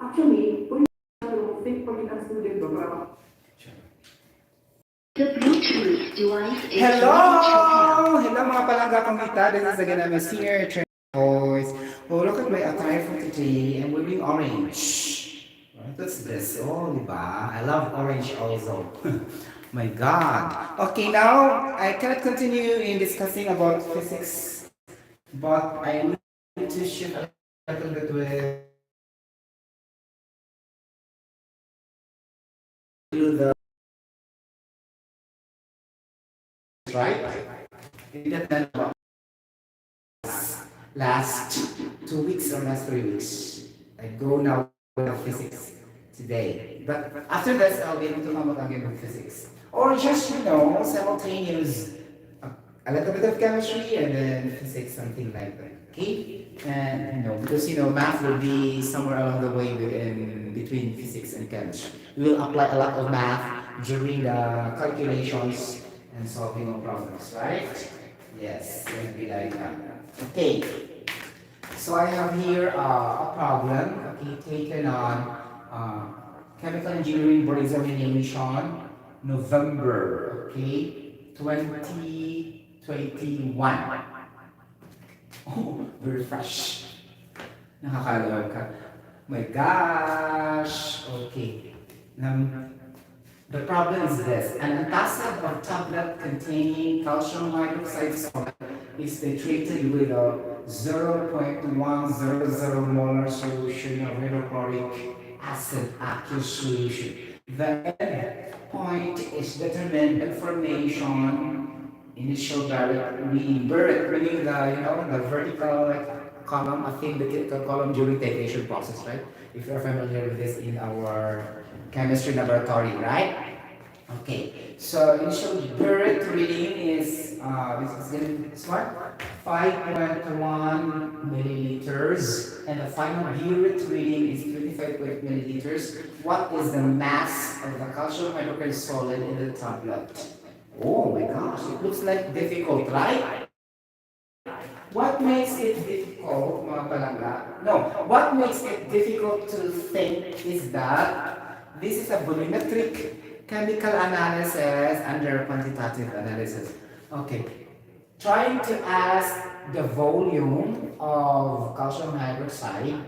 Actually, pwede natin think pag ang student ba para The Bluetooth device is Hello! ready to pair. Hello mga palangga pangita. This is again I'm a senior trainer voice. Oh, look at my attire for today. I'm wearing orange. What's this? Oh, diba? I love orange also. My God. Okay, now I cannot continue in discussing about physics, but I need to shift a little bit with the right. In that then about last 2 weeks or last 3 weeks. I go now with physics today. But after this, I'll be able to come up again with physics. Or just, simultaneous, a little bit of chemistry and then physics, something like that. Okay? And, because, math will be somewhere along the way between physics and chemistry. We will apply a lot of math during the calculations and solving of problems, right? Yes, it will be like that. Okay. So I have here a problem, taken on chemical engineering board examination, November, 2021. Oh, very fresh. Nakakalawag ka. My gosh. Okay. The problem is this. An antacid of tablet containing calcium hydroxide solid is titrated with a 0.100 molar solution of hydrochloric acid aqueous solution. The endpoint is determined information initial Barrett reading. Barrett reading the vertical column, a thin vertical column during titration process, right? If you're familiar with this in our chemistry laboratory, right? Okay, so initial Barrett reading is this one, 5.1 milliliters, and the final Barrett reading is 25 milliliters. What is the mass of the calcium hydroxide solid in the tablet? Oh my gosh, it looks like difficult, right? What makes it difficult, mga palangga? No, what makes it difficult to think is that this is a volumetric chemical analysis under quantitative analysis. Okay, trying to ask the volume of calcium hydroxide,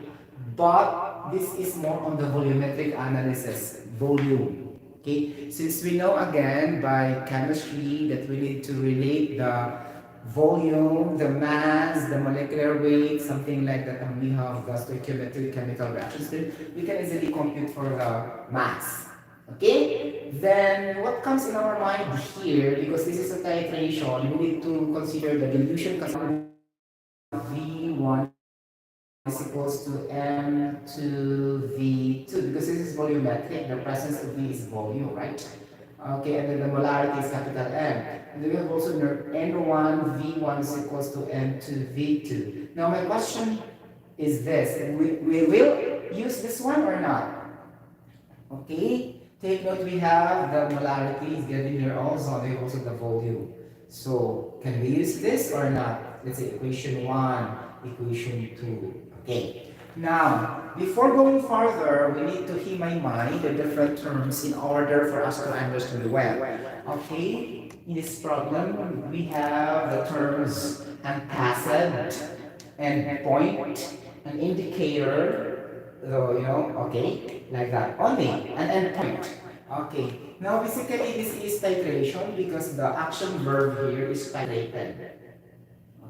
but this is more on the volumetric analysis, volume. Okay, since we know again by chemistry that we need to relate the volume, the mass, the molecular weight, something like that, and we have the stoichiometric chemical reactions, then we can easily compute for the mass. Okay? Then what comes in our mind here, because this is a titration, we need to consider the dilution V1 is equals to M to V2, because this is volumetric, the presence of V is volume, right? Okay, and then the molarity is capital M. And then we have also N1, V1 is equals to M to V2. Now my question is this, we will use this one or not? Okay, take note, we have the molarity is given here also, and also the volume. So can we use this or not? Let's say equation 1, equation 2. Okay. Now, before going further, we need to keep in mind the different terms in order for us to understand well. Okay, in this problem, we have the terms antacid, endpoint, an indicator, okay, like that. Only an endpoint. Okay, now basically this is titration because the action verb here is titrated.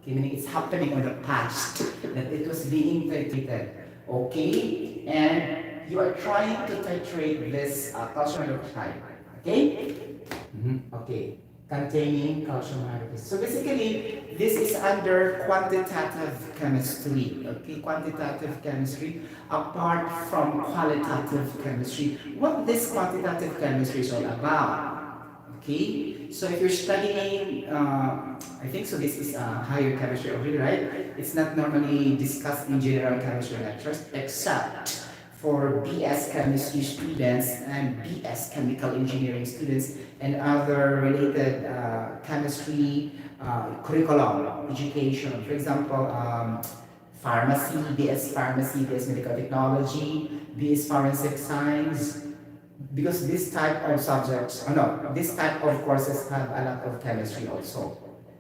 Okay, meaning it's happening in the past, that it was being titrated. Okay, and you are trying to titrate this calcium hydroxide. Okay? Okay, containing calcium hydroxide. So basically, this is under quantitative chemistry. Okay, quantitative chemistry apart from qualitative chemistry. What this quantitative chemistry is all about? Okay, so if you're studying, I think so this is higher chemistry already, right? It's not normally discussed in general chemistry lectures, except for BS chemistry students and BS chemical engineering students and other related chemistry curriculum, education. For example, pharmacy, BS pharmacy, BS medical technology, BS forensic science, because this type of subjects, oh no, this type of courses have a lot of chemistry also.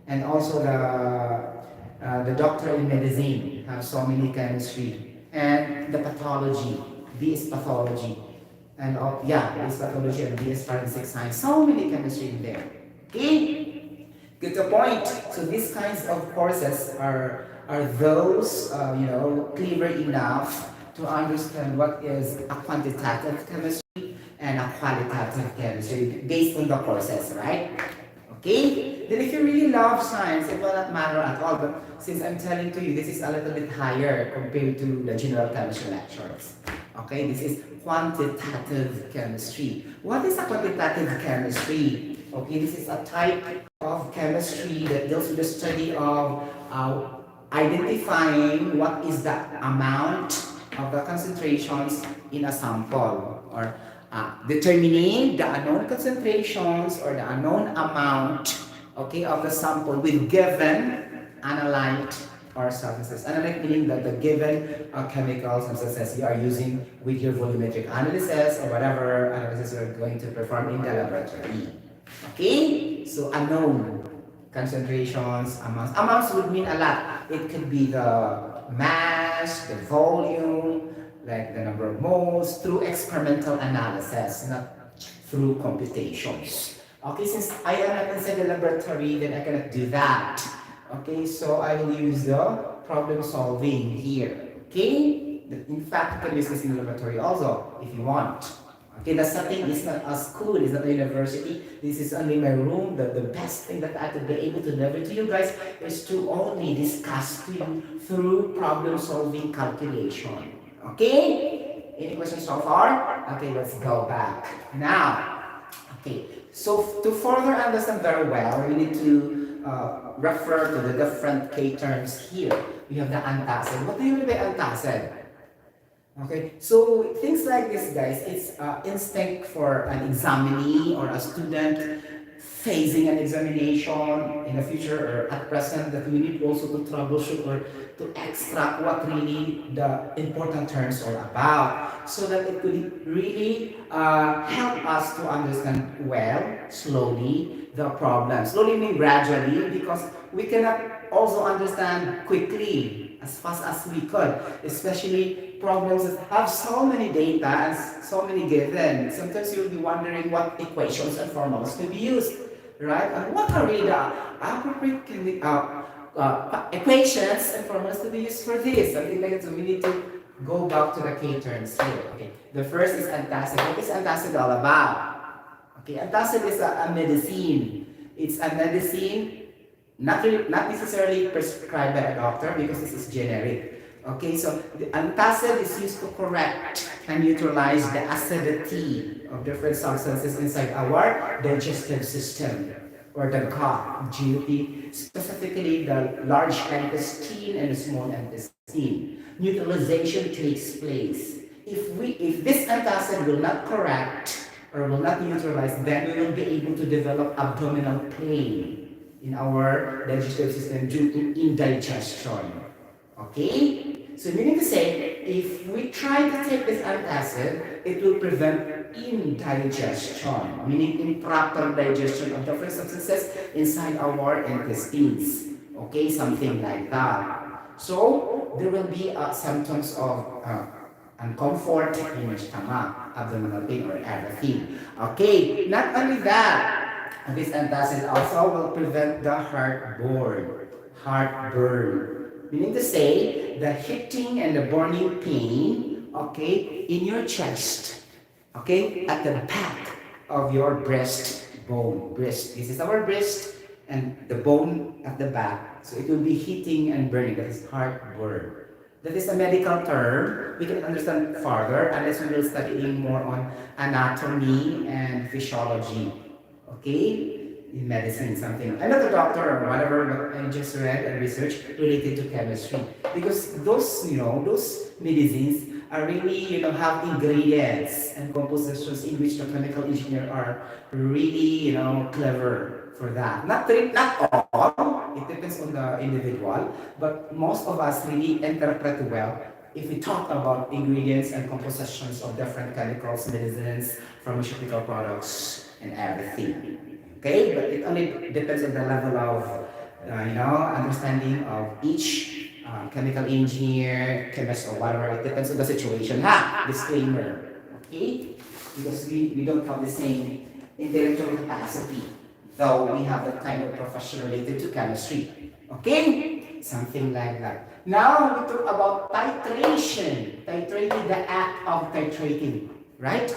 And also the doctor in medicine have so many chemistry. And the pathology, BS pathology, and yeah, BS pathology and BS forensic science, so many chemistry in there. Okay? Get the point. So these kinds of courses are those clever enough to understand what is a quantitative chemistry and a qualitative chemistry based on the courses, right? Okay? Then if you really love science, it will not matter at all. But since I'm telling to you, this is a little bit higher compared to the general chemistry lectures. Okay, this is quantitative chemistry. What is a quantitative chemistry? Okay, this is a type of chemistry that deals with the study of identifying what is the amount of the concentrations in a sample, or determining the unknown concentrations or the unknown amount, okay, of the sample with given analyte or substances. Analyte meaning that the given chemical substances you are using with your volumetric analysis or whatever analysis you're going to perform in the laboratory. Okay, so unknown concentrations, amounts. Amounts would mean a lot. It could be the mass, the volume, like the number of moles, through experimental analysis, not through computations. Okay, since I am not inside the laboratory, then I cannot do that. Okay, so I will use the problem solving here. Okay, in fact, you can use this in the laboratory also if you want. Okay, the setting is not a school, it's not a university. This is only my room. The best thing that I could be able to deliver to you guys is to only discuss to you through problem solving calculation. Okay? Any questions so far? Okay, let's go back. Now, okay, so to further understand very well, we need to refer to the different K terms here. We have the antacid. What do you mean by antacid? Okay, so things like this, guys, it's instinct for an examinee or a student facing an examination in the future or at present, that we need also to troubleshoot or to extract what really the important terms are about, so that it could really help us to understand well, slowly, the problem. Slowly mean gradually, because we cannot also understand quickly as fast as we could, especially problems that have so many data and so many given. Sometimes you'll be wondering what equations and formulas to be used, right? And what are really the appropriate equations and formulas to be used for this? Something like that. So we need to go back to the K terms here. Okay. The first is antacid. What is antacid all about? Okay, antacid is a medicine. It's a medicine not necessarily prescribed by a doctor, because this is generic. Okay, so the antacid is used to correct and neutralize the acidity of different substances inside our digestive system, or the gut, GUT, specifically the large intestine and the small intestine. Neutralization takes place. If this antacid will not correct or will not neutralize, then we will be able to develop abdominal pain in our digestive system due to indigestion. Okay? So meaning to say, if we try to take this antacid, it will prevent indigestion, meaning improper digestion of different substances inside our intestines. Okay? Something like that. So there will be symptoms of uncomfort in your stomach, abdominal pain, or everything. Okay? Not only that, this antacid also will prevent the heartburn. Meaning to say, the hitting and the burning pain, okay, in your chest, okay, at the back of your breastbone. This is our breast, and the bone at the back. So it will be hitting and burning. That is heartburn. That is a medical term. We can understand further unless we will study more on anatomy and physiology. Okay? In medicine, something. I'm not a doctor or whatever, but I just read and researched related to chemistry. Because those medicines are really, have ingredients and compositions in which the chemical engineer are really, clever for that. Not all, It depends on the individual, but most of us really interpret well if we talk about ingredients and compositions of different chemicals, medicines, pharmaceutical products, and everything. Okay, but it only depends on the level of understanding of each chemical engineer, chemist, or whatever. It depends on the situation. Ha! Disclaimer. Okay, because we don't have the same intellectual capacity, though we have that kind of profession related to chemistry. Okay? Something like that. Now we talk about titration. Titrating, the act of titrating. Right?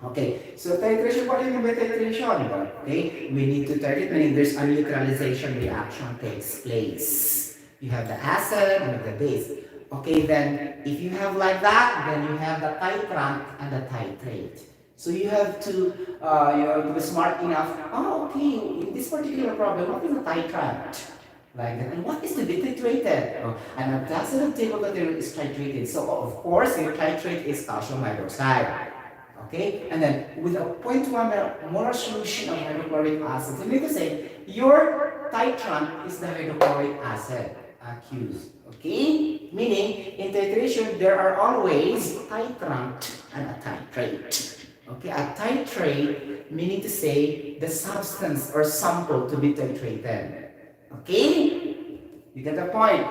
Okay, so titration, what do you mean by titration? Okay, we need to titrate, meaning there's a neutralization reaction takes place. You have the acid, you have the base. Okay, then if you have like that, then you have the titrant and the titrate. So you have to, to be smart enough. Oh, okay, in this particular problem, what is a titrant? Like that. And what is to be titrated? Oh, an antacid table material is titrated. So of course, your titrate is calcium hydroxide. Okay, and then with a 0.1 molar solution of hydrochloric acid, you need to say your titrant is the hydrochloric acid accused. Okay, meaning in titration there are always titrant and a titrate. Okay, a titrate meaning to say the substance or sample to be titrated. Okay, you get the point.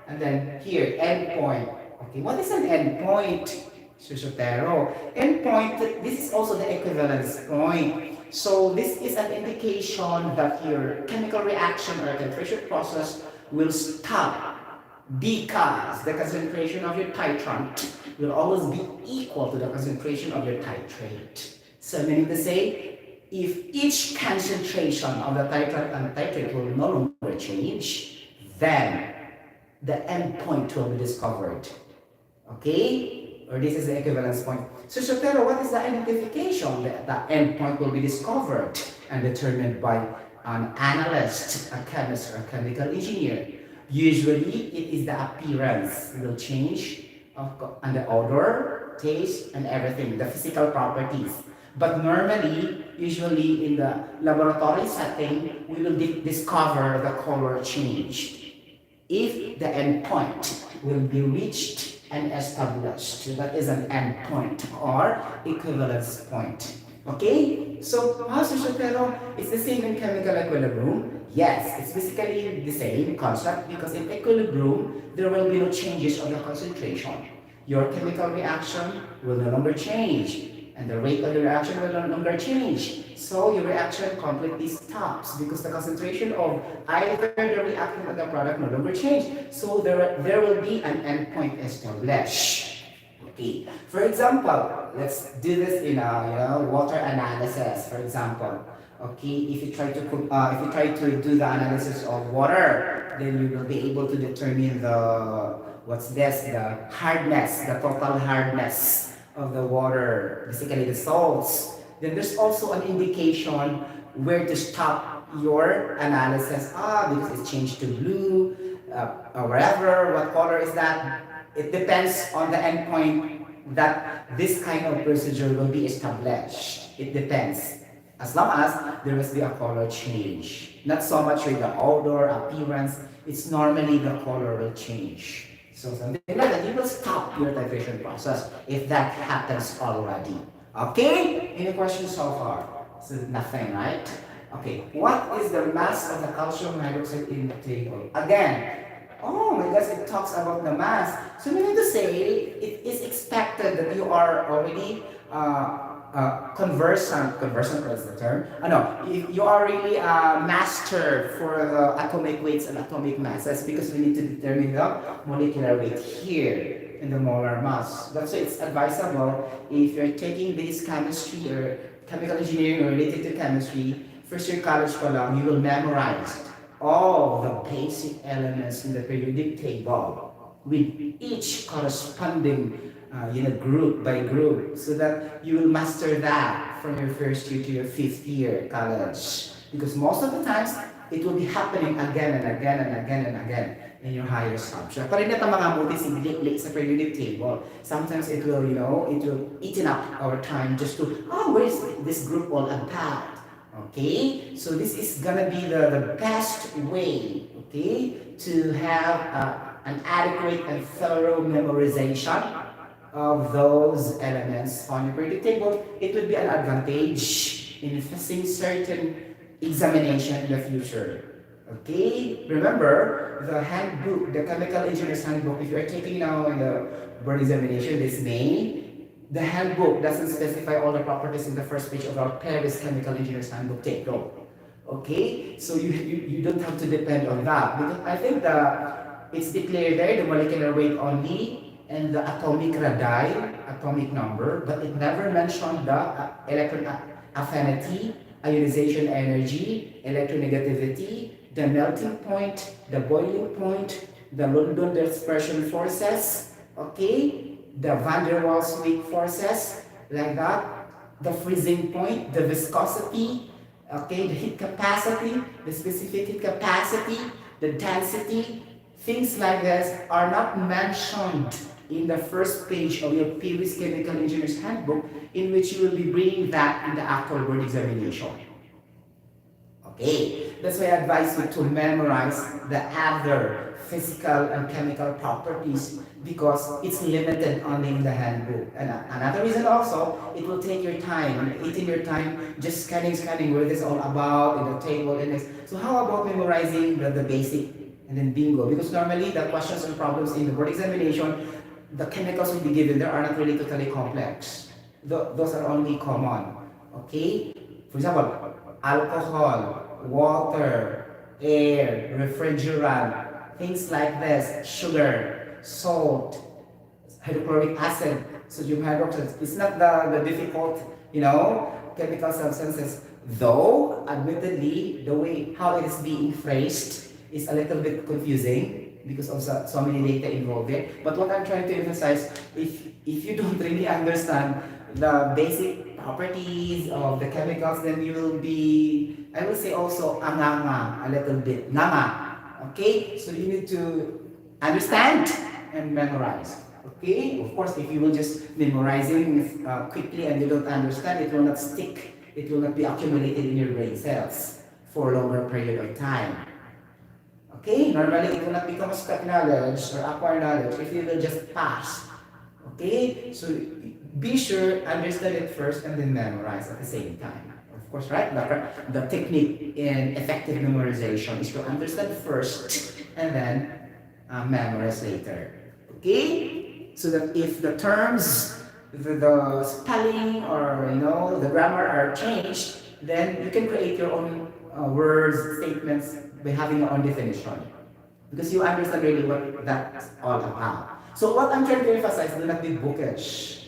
And then here endpoint. Okay, what is an endpoint? Susotero. Endpoint, this is also the equivalence point. So this is an indication that your chemical reaction or titration process will stop because the concentration of your titrant will always be equal to the concentration of your titrate. So meaning to say, if each concentration of the titrant and titrate will no longer change, then the endpoint will be discovered. Okay? Or this is the equivalence point. So, pero what is the identification? The endpoint will be discovered and determined by an analyst, a chemist, or a chemical engineer. Usually, it is the appearance will change, and the odor, taste, and everything, the physical properties. But normally, usually in the laboratory setting, we will discover the color changed if the endpoint will be reached and established. That is an endpoint or equivalence point. Okay? So, pero it's the same in chemical equilibrium. Yes, it's basically the same concept because in equilibrium, there will be no changes of the concentration. Your chemical reaction will no longer change and the rate of the reaction will no longer change. So your reaction completely stops because the concentration of either the reactant or the product no longer change. So there will be an endpoint established. Okay. For example, let's do this in a water analysis. For example, okay, if you try to do the analysis of water, then you will be able to determine the hardness, the total hardness of the water, basically the salts. Then there's also an indication where to stop your analysis. Because it's changed to blue, or whatever, what color is that? It depends on the endpoint that this kind of procedure will be established. It depends. As long as there must be a color change. Not so much with the odor, appearance, it's normally the color will change. So something like that, you will stop your titration process if that happens already. Okay? Any questions so far? So nothing, right? Okay. What is the mass of the calcium hydroxide in the table? Again, oh my gosh, it talks about the mass. So meaning to say, it is expected that you are already conversant was the term. You are really a master for the atomic weights and atomic masses because we need to determine the molecular weight here in the molar mass. That's why it's advisable if you're taking this chemistry or chemical engineering or related to chemistry, first year college pa lang, you will memorize all the basic elements in the periodic table with each corresponding group by group, so that you will master that from your first year to your fifth year college. Because most of the times, it will be happening again and again and again and again in your higher subject. Pero hindi mga multi-siglit sa periodic table. Sometimes it will, it will eaten up our time just to, where is this group all about? Okay, so this is gonna be the best way, okay, to have an adequate and thorough memorization of those elements on your periodic table. It would be an advantage in facing certain examination in the future. Okay, remember the handbook, the chemical engineer's handbook. If you are taking now in the board examination this May, the handbook doesn't specify all the properties in the first page of our Paris chemical engineer's handbook. Take note. Okay, so you don't have to depend on that because I think it's declared there the molecular weight only and the atomic radii, atomic number, but it never mentioned the electron affinity, ionization energy, electronegativity, the melting point, the boiling point, the London dispersion forces, okay, the van der Waals weight forces, like that, the freezing point, the viscosity, okay, the heat capacity, the specific heat capacity, the density, things like this are not mentioned in the first page of your previous chemical engineer's handbook, in which you will be bringing that in the actual board examination. Okay, that's why I advise you to memorize the other physical and chemical properties because it's limited only in the handbook. And another reason also, it will take your time, eating your time, just scanning what it is all about in the table and this. So how about memorizing the basic and then bingo? Because normally the questions and problems in the board examination, the chemicals will be given there are not really totally complex. Those are only common. Okay? For example, alcohol, water, air, refrigerant, things like this, sugar, salt, hydrochloric acid, sodium hydroxide. It's not the difficult, chemical substances. Though, admittedly, the way how it is being phrased is a little bit confusing because of so many data involved there. But what I'm trying to emphasize, if you don't really understand the basic properties of the chemicals, then you will be, I will say also, anganga, a little bit, nganga. Okay? So you need to understand and memorize. Okay? Of course, if you will just memorizing quickly and you don't understand, it will not stick. It will not be accumulated in your brain cells for a longer period of time. Okay? Normally, it will not become a spec knowledge or acquire knowledge if you will just pass. Okay? So be sure, understand it first and then memorize at the same time. Of course, right? The technique in effective memorization is to understand first and then memorize later. Okay? So that if the terms, the spelling or the grammar are changed, then you can create your own words, statements by having your own definition. Because you understand really what that's all about. So what I'm trying to emphasize, do not be bookish.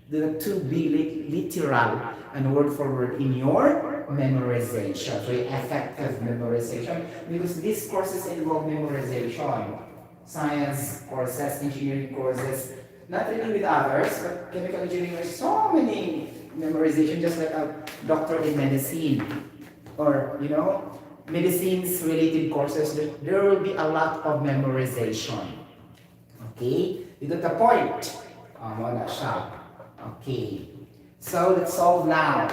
Do not to be literal and word for word in your memorization, very effective memorization, because these courses involve memorization. Science courses, engineering courses, not really with others, but chemical engineering has so many memorization, just like a doctor in medicine or medicines related courses. There will be a lot of memorization. Okay, you got the point. Okay, so let's solve now.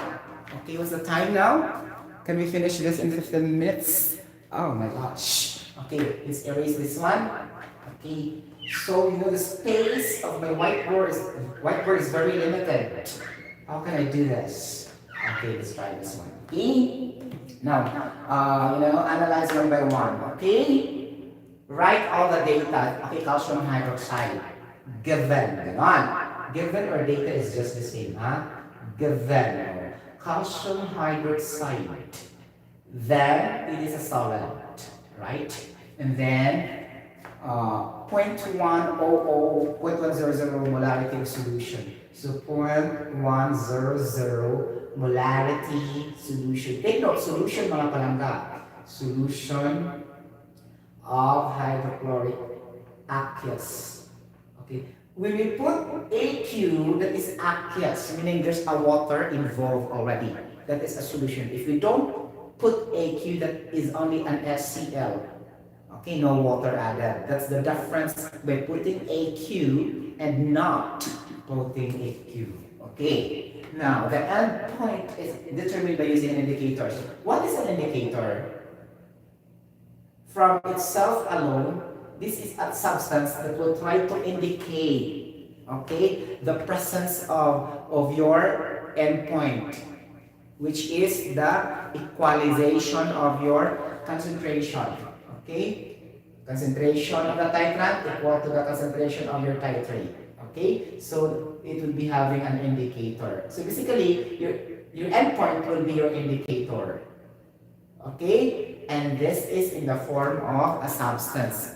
Okay, what's the time now? Can we finish this in 15 minutes? Oh my gosh. Okay, let's erase this one. Okay, so the space of my whiteboard is very limited. How can I do this? Okay, let's try this one. Okay, now, analyze one by one. Okay, write all the data. Okay, calcium hydroxide given. Given or data is just the same, huh? Given calcium hydroxide, then it is a solid, right? And then 0.100 molarity of solution. So 0.100 molarity solution. Take note, solution mga palangga. Solution of hydrochloric aqueous. Okay. When we put AQ, that is aqueous, meaning there's a water involved already. That is a solution. If we don't put AQ, that is only an SCl. Okay, no water added. That's the difference by putting AQ and not putting AQ. Okay. Now, the endpoint is determined by using indicators. What is an indicator? From itself alone, this is a substance that will try to indicate, okay, the presence of your endpoint, which is the equalization of your concentration, okay? Concentration of the titrant equal to the concentration of your titrate, okay? So it will be having an indicator. So basically, your endpoint will be your indicator, okay? And this is in the form of a substance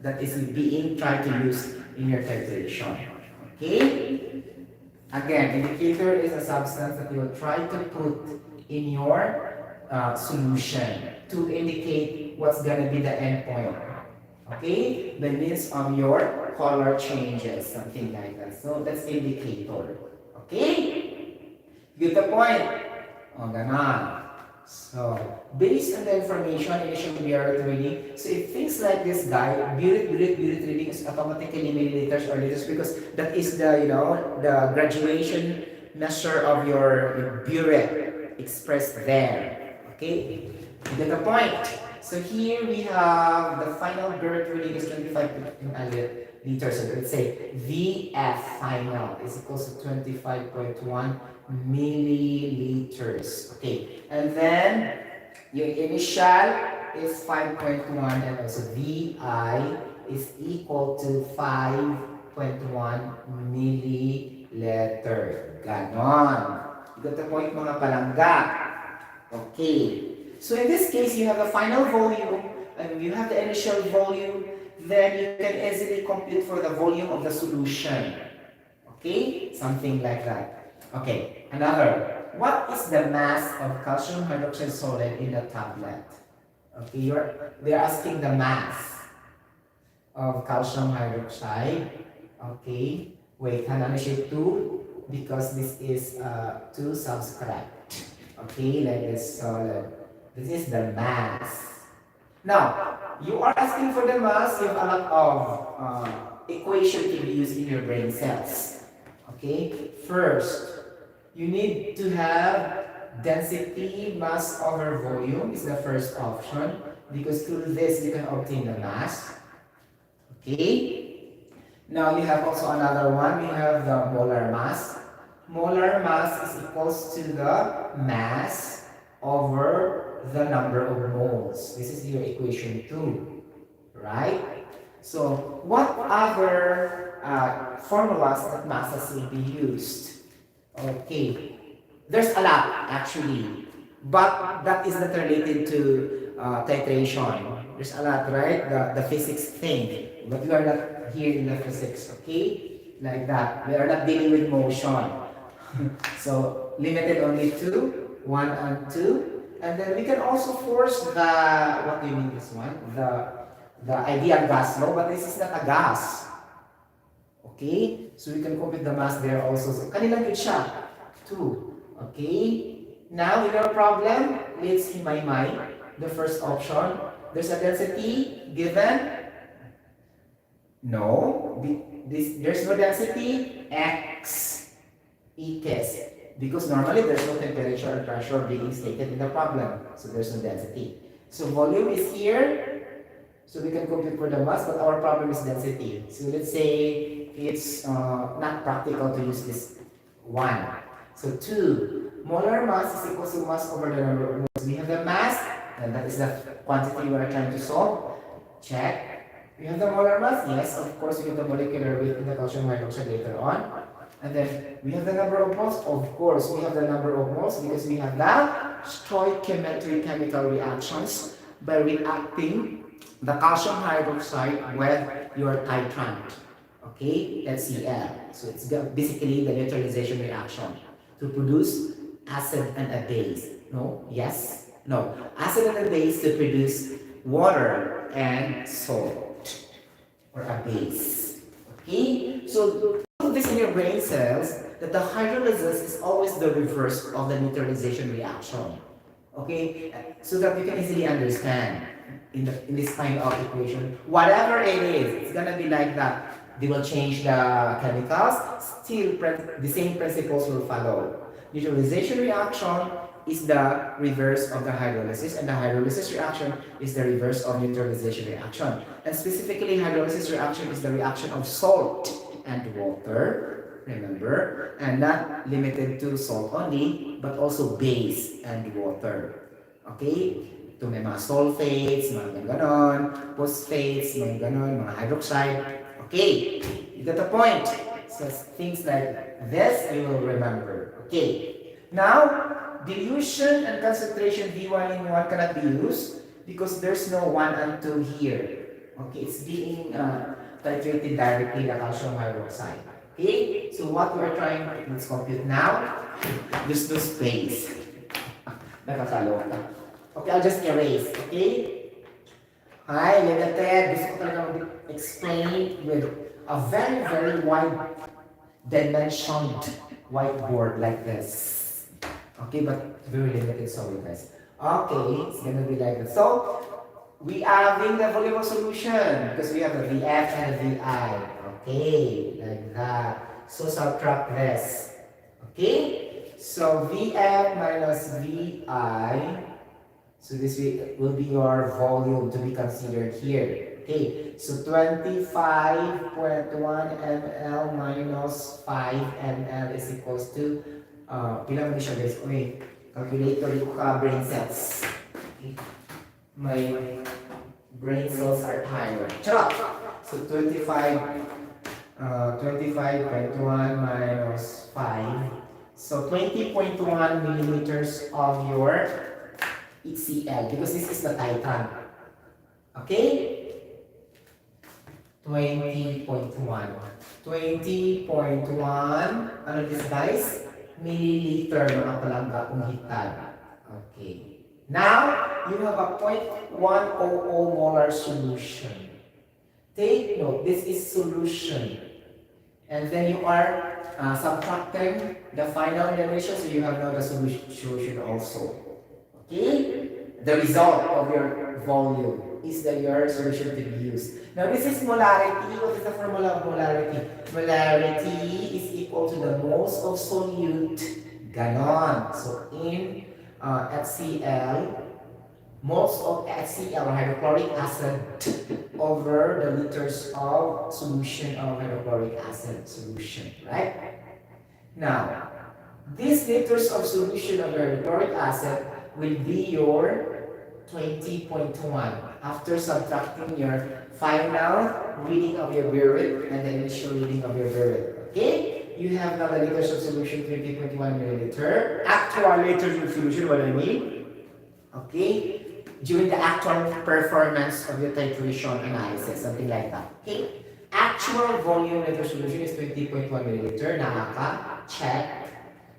that is being tried to use in your titration, okay? Again, indicator is a substance that you will try to put in your solution to indicate what's going to be the endpoint. Okay? By means of your color changes, something like that. So that's indicator. Okay? Get the point? O, ganon. So, based on the information, initially we are reading. So if things like this guy, buret reading is automatically milliliters or liters because that is the, the graduation measure of your buret expressed there. Okay? You get the point? So here we have the final buret reading is 25 liters. So let's say VF final is equals to 25.1 milliliters. Okay, and then your initial is 5.1 and also VI is equal to 5.1 milliliter. Ganon. You got the point, mga palangga? Okay. So in this case, you have the final volume and you have the initial volume, then you can easily compute for the volume of the solution. Okay? Something like that. Okay, another. What is the mass of calcium hydroxide solid in the tablet? Okay, they're asking the mass of calcium hydroxide. Okay, wait, hanapin siya 2 because this is 2 subscript. Okay, like this solid. This is the mass. Now, you are asking for the mass, you have a lot of equation to be used in your brain cells. Okay, first, you need to have density mass over volume is the first option because through this you can obtain the mass. Okay. Now you have also another one. We have the molar mass. Molar mass is equals to the mass over the number of moles. This is your equation 2, right? So what other formulas that masses will be used? Okay, there's a lot actually, but that is not related to titration. There's a lot, right? The physics thing, but we are not here in the physics, okay? Like that. We are not dealing with motion. So limited only to 1 and 2. And then we can also force the, what do you mean this one? The ideal gas law, but this is not a gas. Okay? So we can compute the mass there also. So kanilang yun siya. 2. Okay? Now, in our problem, let's in my mind, the first option, there's a density given. No. There's no density. X equals. Because normally there's no temperature or pressure being stated in the problem. So there's no density. So volume is here. So we can compute for the mass, but our problem is density. So let's say it's not practical to use this 1. So 2. Molar mass is equal to mass over the number of moles. We have the mass, and that is the quantity we are trying to solve. Check. We have the molar mass. Yes, of course, we have the molecular weight in the calcium hydroxide later on. And then we have the number of moles. Of course, we have the number of moles because we have the stoichiometric chemical reactions by reacting the calcium hydroxide with your titrant, okay, HCl. So it's basically the neutralization reaction to produce acid and a base. No? Yes? No. Acid and a base to produce water and salt or a base. Okay? So put this in your brain cells that the hydrolysis is always the reverse of the neutralization reaction. Okay? So that you can easily understand in this kind of equation. Whatever it is, it's gonna be like that. They will change the chemicals, still the same principles will follow. Neutralization reaction is the reverse of the hydrolysis, and the hydrolysis reaction is the reverse of neutralization reaction. And specifically, hydrolysis reaction is the reaction of salt and water, remember, and not limited to salt only, but also base and water. Okay? Ito may mga sulfates, mga ganon, phosphates, mga ganon, mga hydroxide. Okay, you got the point. So things like this you will remember. Okay, now dilution and concentration V1 in 1 cannot be used because there's no 1 and 2 here. Okay, it's being titrated directly the calcium hydroxide. Okay, so what we're trying, let's compute now. Just do space. Nakakaloka. Okay, I'll just erase, okay? Hi, limited. Gusto ko talaga mag-explain with a very, very wide dimensioned whiteboard like this. Okay, but very limited, sorry guys. Okay, it's gonna be like this. So, we are having the volume of solution because we have the VF and the VI. Okay, like that. So, subtract this. Okay? So, VF minus VI. So this will be your volume to be considered here. Okay, so 25.1 ml minus 5 ml is equals to, pila mo siya guys? Uy, calculator yung brain cells. Okay. My brain cells are tired. Charot! So 25.1 minus 5. So 20.1 milliliters of your HCl, because this is the titran. Okay? 20.1. 20.1, ano this guys? Milliliter mga palangga kung hitan. Okay. Now, you have a 0.100 molar solution. Take note, this is solution. And then you are subtracting the final generation, so you have now the solution also. Okay? The result of your volume is that your solution to be used. Now, this is molarity. What is the formula of molarity? Molarity is equal to the moles of solute. Ganon. So, in HCl, moles of HCl, hydrochloric acid, over the liters of solution of hydrochloric acid solution. Right? Now, these liters of solution of hydrochloric acid will be your 20.1 after subtracting your final reading of your burette and the initial reading of your burette. Okay? You have now the liters of solution 20.1 milliliter. Actual liters of solution, what I mean? Okay? During the actual performance of your titration analysis, something like that. Okay? Actual volume liter solution is 20.1 milliliter. Nakaka, check.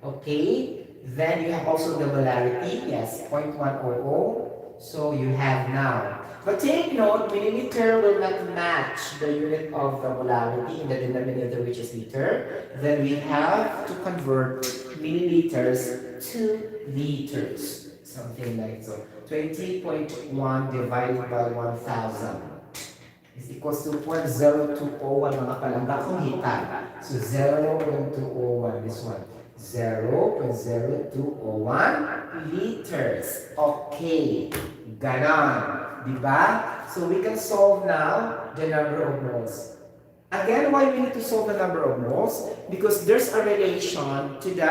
Okay? Then you have also the molarity, yes, 0.100. So you have now. But take note, milliliter will not match the unit of the molarity in the denominator, which is liter. Then we have to convert milliliters to liters. Something like so. 20.1 divided by 1,000 is equals to 0.0201 mga palangga kung hitan. So 0.201, this one. 0.0201 liters. Okay. Ganon. Diba? So we can solve now the number of moles. Again, why we need to solve the number of moles? Because there's a relation to the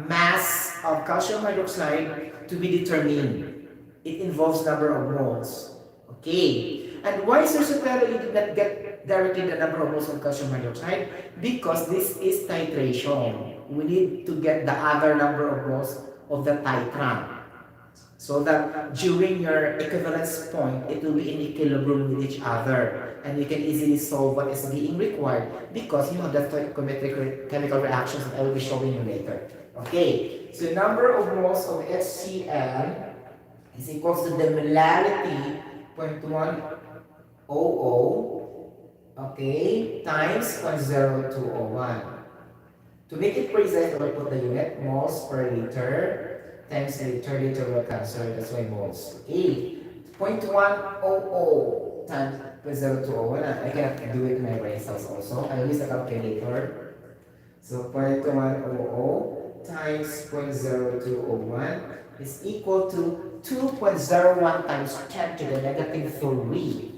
mass of calcium hydroxide to be determined. It involves number of moles. Okay. And why Sir you did not get directly the number of moles of calcium hydroxide? Because this is titration. We need to get the other number of moles of the titran. So that during your equivalence point, it will be in equilibrium with each other. And you can easily solve what is being required because you have the stoichiometric chemical reactions that I will be showing you later. Okay, so number of moles of HCl is equals to the molarity 0.100, okay, times 0.0201. To make it precise, I will put the unit moles per liter times liter, liter will cancel, that's why moles. Okay, 0.100 times 0.0201. I cannot do it in my brain cells also. I will use the calculator. So 0.100 times 6.0201 is equal to 2.01 times 10 to the negative 3.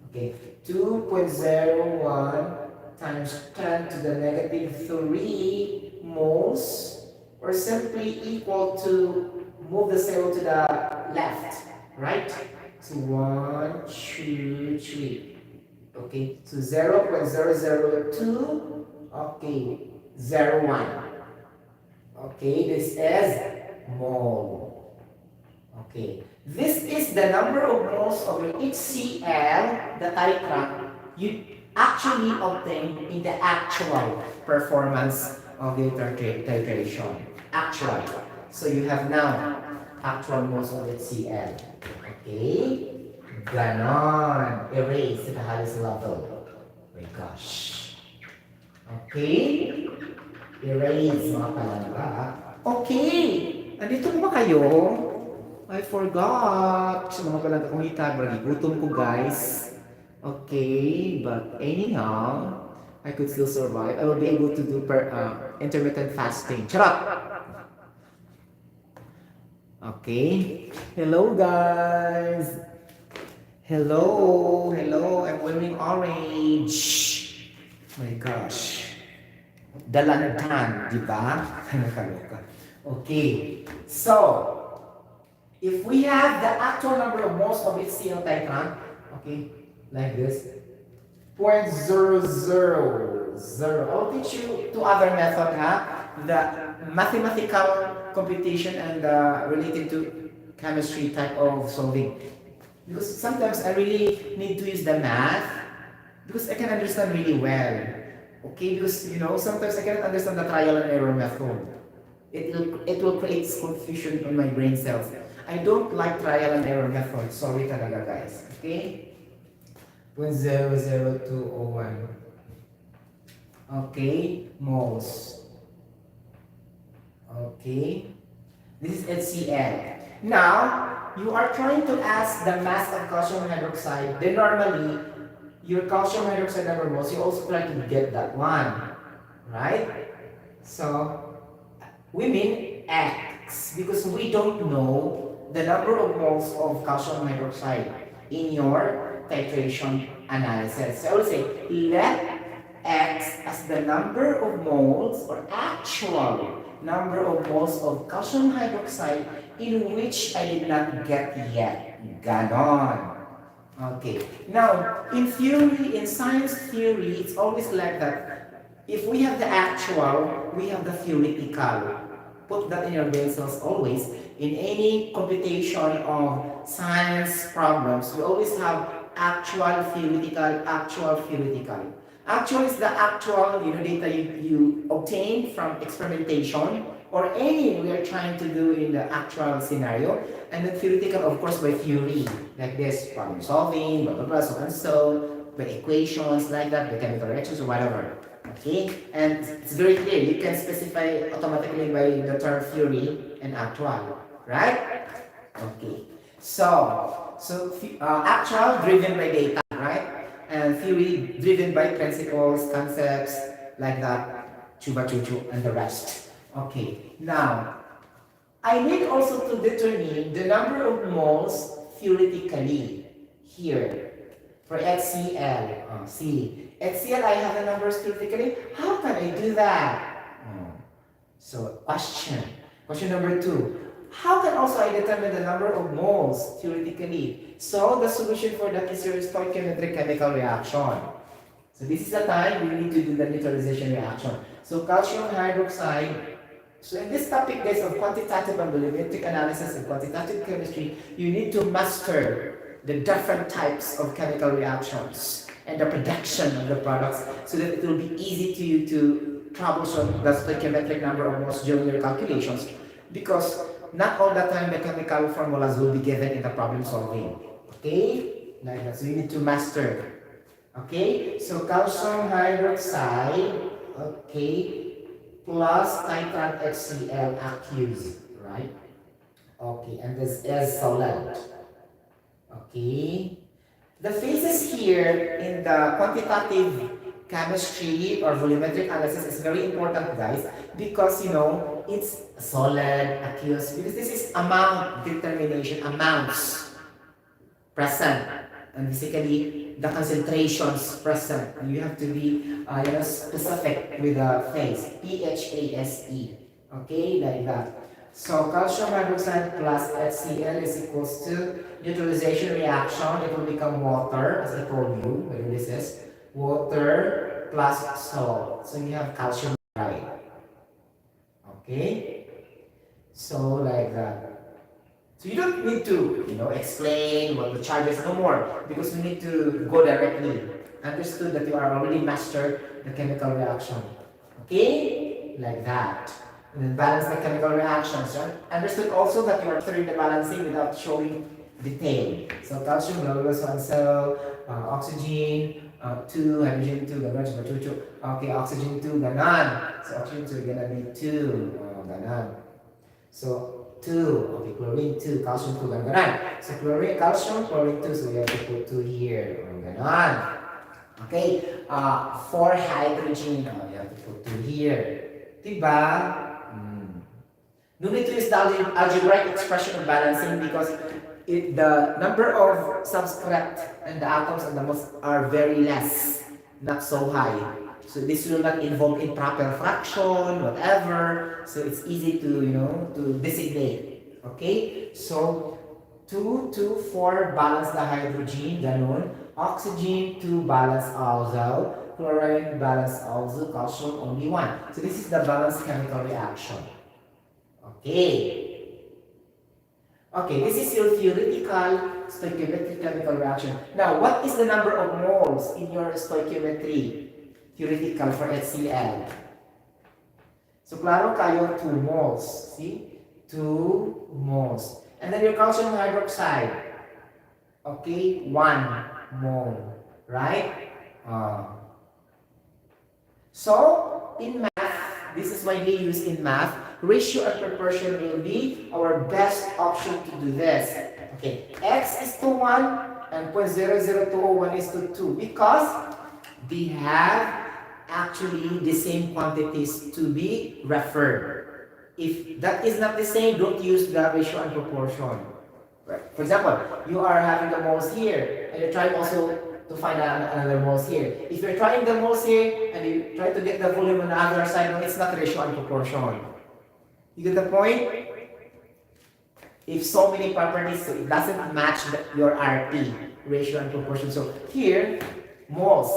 Okay, 2.01 times 10 to the negative 3 moles, or simply equal to, move the 0 to the left, right? So 1, 2, 3. Okay, so 0.002, okay, 01. Okay, this is mole. Okay, this is the number of moles of your HCl, the titrat, you actually obtain in the actual performance of the titration. Actual. So you have now actual moles of HCl. Okay, ganon. Erase to the highest level. Oh my gosh. Okay, erase mga palangga. Okay, andito na ba kayo? I forgot. Sa mga palangga kong hita, gutom ko guys. Okay, but anyhow, I could still survive. I will be able to do intermittent fasting. Charot! Okay. Hello guys. Hello. I'm wearing orange. My gosh. Dalandan, di ba? Nakaloka. Okay. So, if we have the actual number of moles of HCl titrat, okay, like this, 0.000. I'll teach you two other methods, the mathematical computation and related to chemistry type of solving. Because sometimes I really need to use the math because I can understand really well. Okay, because sometimes I cannot understand the trial and error method. It will create confusion in my brain cells. I don't like trial and error method. Sorry talaga guys. Okay? 0.00201. Okay, moles. Okay, this is HCl. Now, you are trying to ask the mass of calcium hydroxide. Then normally, your calcium hydroxide number moles, you also try to get that one, right? So, we mean X because we don't know the number of moles of calcium hydroxide in your titration analysis. So I will say, let X as the number of moles or actual number of moles of calcium hydroxide in which I did not get yet. Ganon. Okay. Now, in theory, in science theory, it's always like that. If we have the actual, we have the theoretical. Put that in your brain cells always. In any computation of science problems, we always have actual, theoretical, actual, theoretical. Actual is the actual data you obtain from experimentation or any we are trying to do in the actual scenario. And then theoretical, of course, by theory, like this, problem solving, blah, blah, blah, so and so, by equations like that, by chemical reactions or whatever. Okay? And it's very clear. You can specify automatically by the term theory and actual. Right? Okay. So actual driven by data, right? And theory driven by principles, concepts, like that, chuba chuchu, and the rest. Okay, now, I need also to determine the number of moles theoretically here for HCl. See, HCl, I have the numbers theoretically. How can I do that? So, question number 2. How can also I determine the number of moles theoretically? So the solution for that is your stoichiometric chemical reaction. So this is the time we need to do the neutralization reaction. So calcium hydroxide. So in this topic guys of quantitative and volumetric analysis and quantitative chemistry, you need to master the different types of chemical reactions and the production of the products so that it will be easy to you to troubleshoot the stoichiometric number of moles during your calculations. Because not all the time the chemical formulas will be given in the problem solving. Okay? Like that. So you need to master. Okay? So calcium hydroxide, okay, plus titrat HCl aqueous, right? Okay, and this is solid. Okay? The phases here in the quantitative chemistry or volumetric analysis is very important, guys, because it's solid, aqueous, because this is amount determination, amounts present, and basically the concentrations present. You have to be specific with the phase, PHASE, okay, like that. So calcium hydroxide plus HCl is equals to neutralization reaction. It will become water, as I told you. Whether this is water plus salt. So you have calcium chloride. Okay. So like that. So you don't need to explain what the charge is no more, because we need to go directly. Understood that you are already mastered the chemical reaction. Okay, like that. And then balance the chemical reactions. Right? Understood also that you are doing the balancing without showing detail. So calcium, blah, blah, blah, so and so, oxygen, 2, hydrogen 2, ganon, so 2, 2. Okay, oxygen 2, ganon. So oxygen 2 gonna be 2, ganon. So 2, okay, chlorine 2, calcium 2, ganon. So chlorine, calcium, chlorine 2, so we have to put 2 here, ganon. Okay, 4 hydrogen, you have to put 2 here. Diba? No need to use the algebraic expression of balancing, because the number of subscript and the atoms and the moles are very less, not so high. So this will not involve improper fraction, whatever. So it's easy to designate. Okay? So 2, 2, 4 balance the hydrogen, ganon. Oxygen 2 balance also. Chlorine balance also. Calcium only 1. So this is the balanced chemical reaction. Okay. Okay, this is your theoretical stoichiometric chemical reaction. Now, what is the number of moles in your stoichiometry? Theoretical for HCl. So, klaro kayo, 2 moles. See? 2 moles. And then your calcium hydroxide. Okay, 1 mole. Right? So, in math, this is widely used in math. Ratio and proportion will be our best option to do this. Okay, x is to 1 and 0.00201 is to 2, because they have actually the same quantities to be referred. If that is not the same, don't use the ratio and proportion. Right. For example, you are having the moles here, and you're trying also to find another moles here. If you're trying the moles here, and you try to get the volume on the other side, no, it's not ratio and proportion. You get the point? If so many properties, so it doesn't match your RP, ratio and proportion. So here, moles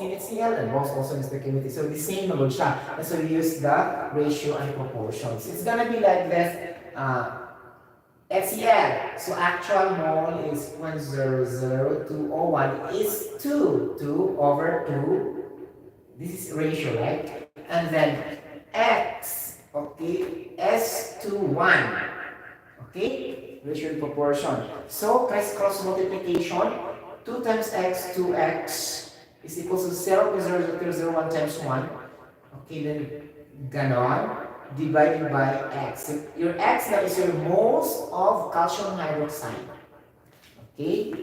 in HCl and moles also in stoichiometry. So the same naman siya. And so we use the ratio and proportions. It's gonna be like this. HCl. So actual mole is 0.00201 is 2. 2 over 2. This is ratio, right? And then X. Okay, S to 1. Okay, ratio and proportion. So, cross multiplication, 2 times x, 2x is equal to 0.001 times 1. Okay, then ganon, divided by x. Your x now is your moles of calcium hydroxide. Okay,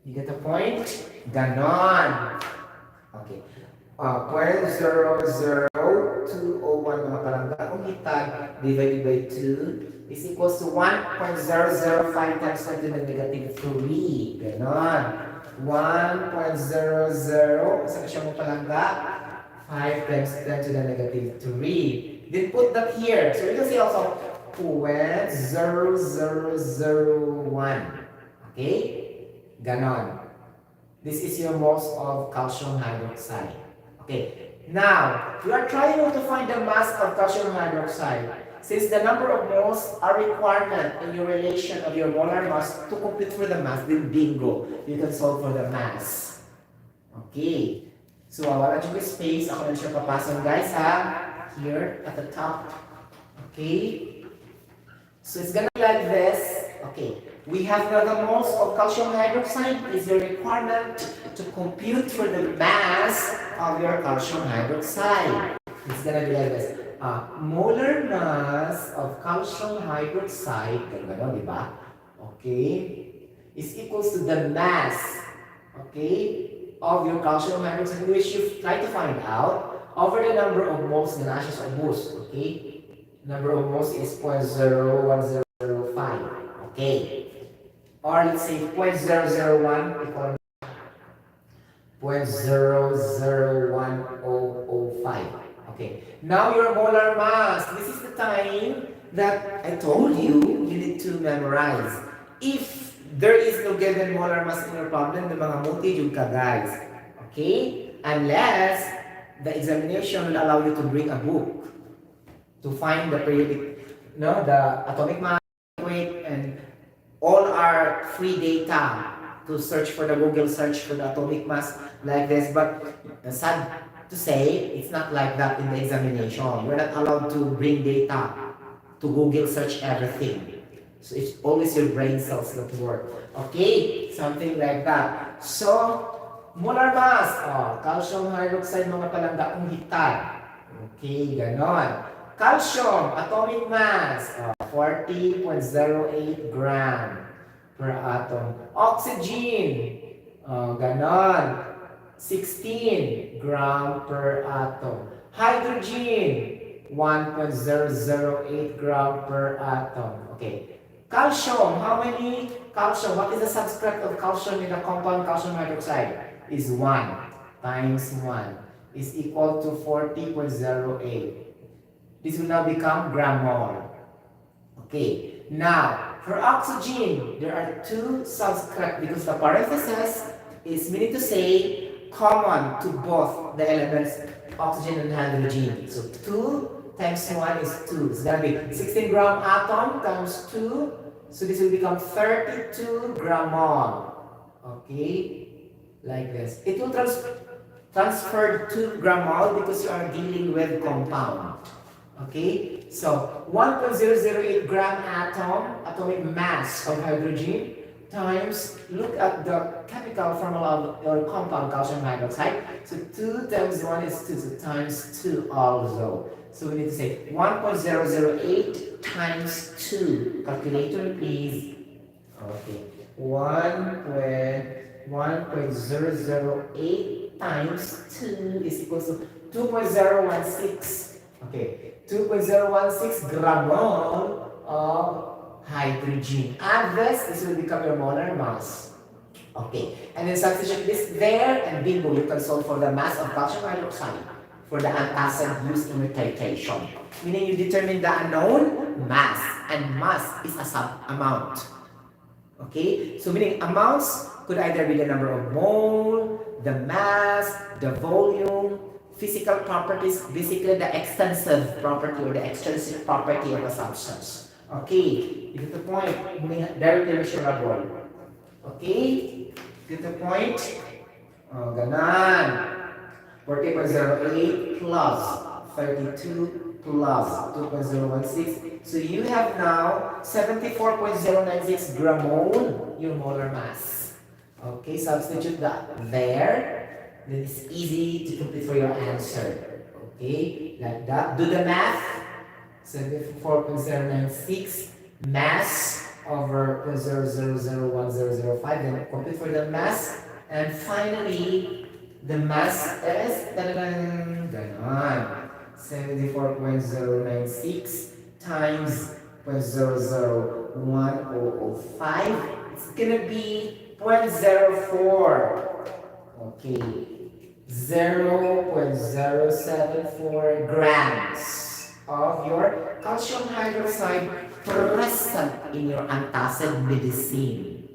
you get the point? Ganon. Okay. 0.00201 mga palangga, kung itag divided by 2 is equals to 1.005 times 10 to the negative 3. Ganon. 1.00, saan siya mo palangga? 5 times 10 to the negative 3. Then put that here. So you can see also 0.0001. Okay? Ganon. This is your moles of calcium hydroxide. Okay, now we are trying to find the mass of calcium hydroxide. Since the number of moles are requirement in your relation of your molar mass to compute for the mass, then bingo, you can solve for the mass. Okay, so wala dyan yung space. Ako na siya papasok, guys, ha? Here at the top. Okay, so it's gonna be like this. Okay, we have the moles of calcium hydroxide is your requirement to compute for the mass of your calcium hydroxide. It's gonna be like this. Molar mass of calcium hydroxide, gano'n, di ba? Okay, is equals to the mass, okay, of your calcium hydroxide, which you try to find out over the number of moles gaseous or boost. Okay, number of moles is 0.01005. Okay, or let's say 0.001 equal 0.001005. Okay, now your molar mass. This is the time that I told you need to memorize. If there is no given molar mass in your problem, the mga multi-jud ka guys. Okay? Unless the examination will allow you to bring a book to find the periodic, no, the atomic mass, weight, and all our free data to search for the Google search for the atomic mass like this. But sad to say, it's not like that in the examination. We're not allowed to bring data to Google search everything. So it's always your brain cells that work. Okay? Something like that. So, molar mass. Calcium hydroxide, mga palangga kong hitad. Okay, ganon. Calcium, atomic mass. 40.08 gram per atom. Oxygen. Ganon. 16 gram per atom. Hydrogen. 1.008 gram per atom. Okay. Calcium, how many calcium? What is the subscript of calcium in the compound calcium hydroxide? Is 1 times 1 is equal to 40.08. This will now become gram mole. Okay. Now, for oxygen, there are two subscript because the parenthesis is meaning to say common to both the elements oxygen and hydrogen. So 2 times 1 is 2. It's going to be 16 gram atom times 2. So this will become 32 gram mole. Okay? Like this. It will transfer to gram mole because you are dealing with compound. Okay? So 1.008 gram atom, atomic mass of hydrogen, times, look at the chemical formula of your compound calcium hydroxide. So 2 times 1 is 2, so times 2 also. So we need to say 1.008 times 2. Calculator please. Okay. 1.008 times 2 is equal to 2.016. Okay. 2.016 gram mole of hydrogen. Add this will become your molar mass. Okay, and then substitute this there, and bingo, you can solve for the mass of calcium hydroxide for the antacid used in titration. Meaning you determine the unknown mass, and mass is a sub-amount. Okay, so meaning amounts could either be the number of mole, the mass, the volume, physical properties, basically the extensive property or the extrinsic property of a substance. Okay, get the point. Directly measurable. Okay, get the point. Ganon. 40.08 plus 32 plus 2.016. So you have now 74.096 gram mole, your molar mass. Okay, substitute that there. Then it's easy to complete for your answer. Okay, like that. Do the math. 74.096 mass over 0.001005. Then complete for the mass. And finally, the mass is 74.096 times 0.00105. It's gonna be 0.04. Okay, 0.074 grams of your calcium hydroxide present in your antacid medicine.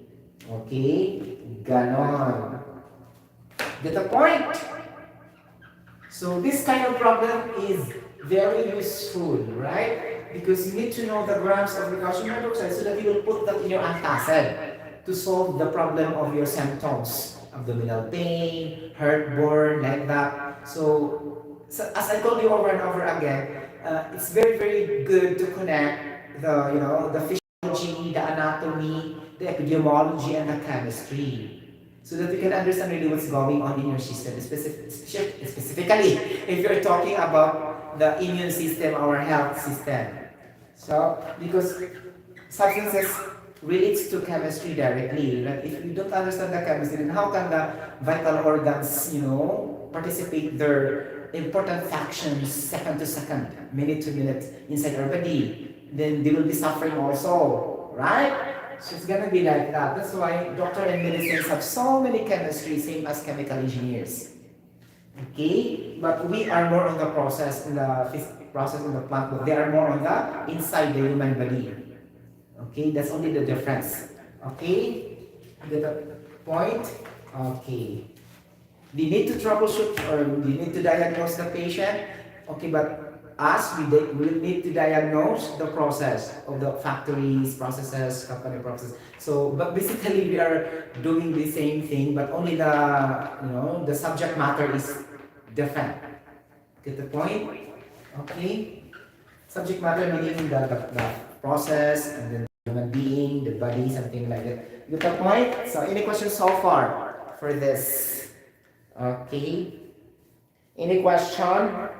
Okay? Ganon. Get the point? So this kind of problem is very useful, right? Because you need to know the grams of the calcium hydroxide so that you will put that in your antacid to solve the problem of your symptoms. Abdominal pain, heartburn, like that. So as I told you over and over again, it's very, very good to connect the physiology, the anatomy, the epidemiology, and the chemistry, so that you can understand really what's going on in your system, specifically if you're talking about the immune system, our health system. So, because substances relates to chemistry directly. Like if you don't understand the chemistry, then how can the vital organs, participate their important functions second to second, minute to minute inside our body? Then they will be suffering also, right? So it's gonna be like that. That's why doctor and medicines have so many chemistry, same as chemical engineers. Okay, but we are more on the process in the process in the plant, but they are more on the inside the human body. Okay, that's only the difference. Okay, get the point? Okay. They need to troubleshoot or they need to diagnose the patient. Okay, but us, we will need to diagnose the process of the factories, processes, company process. So, but basically we are doing the same thing, but only the subject matter is different. Get the point? Okay. Subject matter meaning the process and then human being, the body, something like that. Get the point? So, any questions so far for this? Okay. Any question?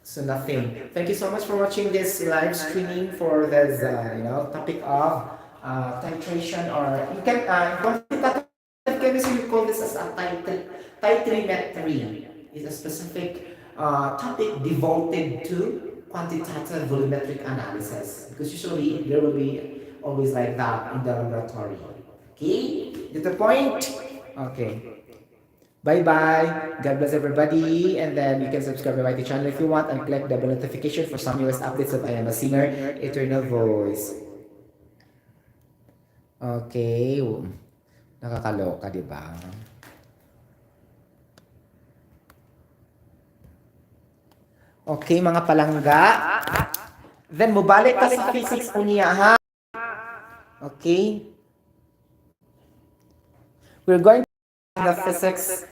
So nothing. Thank you so much for watching this live streaming for this topic of titration, or you can quantitative chemistry, you call this as a titrimetry. It's a specific topic devoted to quantitative volumetric analysis, because usually there will be always like that in the laboratory. Okay, get the point? Okay. Bye-bye. God bless everybody. And then you can subscribe to my channel if you want and click the bell notification for some newest updates of I Am a Singer, Eternal Voice. Okay. Nakakaloka, di ba? Okay, mga palangga. Then, mubalik ka sa physics unya, ha? Okay. We're going to the physics